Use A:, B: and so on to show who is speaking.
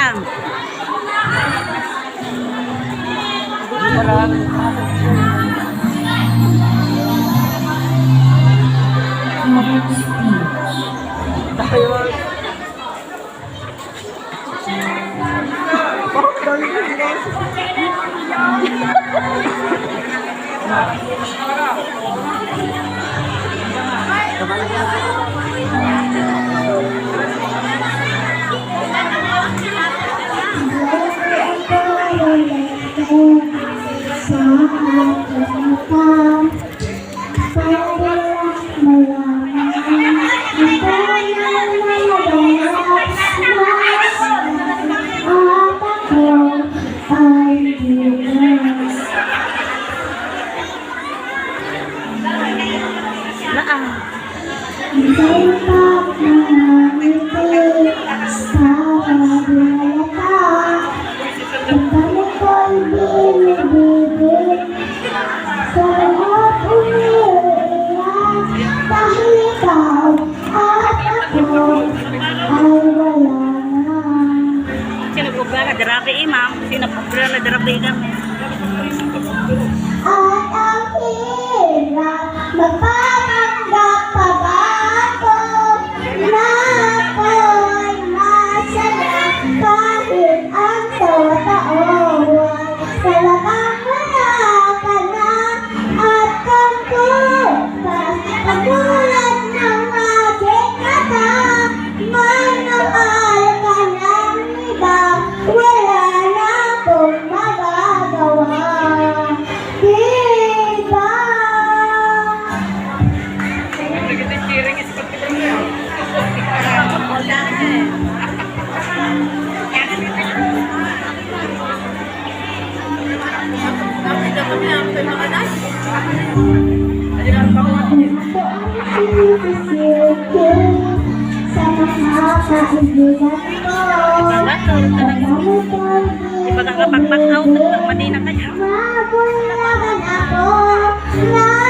A: lang. Darabi imam, sinapagpura na darabi kami.
B: At ang hirap, magpapanggap pa ba ako na ako'y masaya kahit ang totoo talagang wala ka na at kang bukas pagmulan ng aking mata manahal ka ng iba wala na akong magagawa. Diba? Sa mga kaibigan ko
A: Ipag ang kapag-out, madina kayo.
B: Mabulangan ako na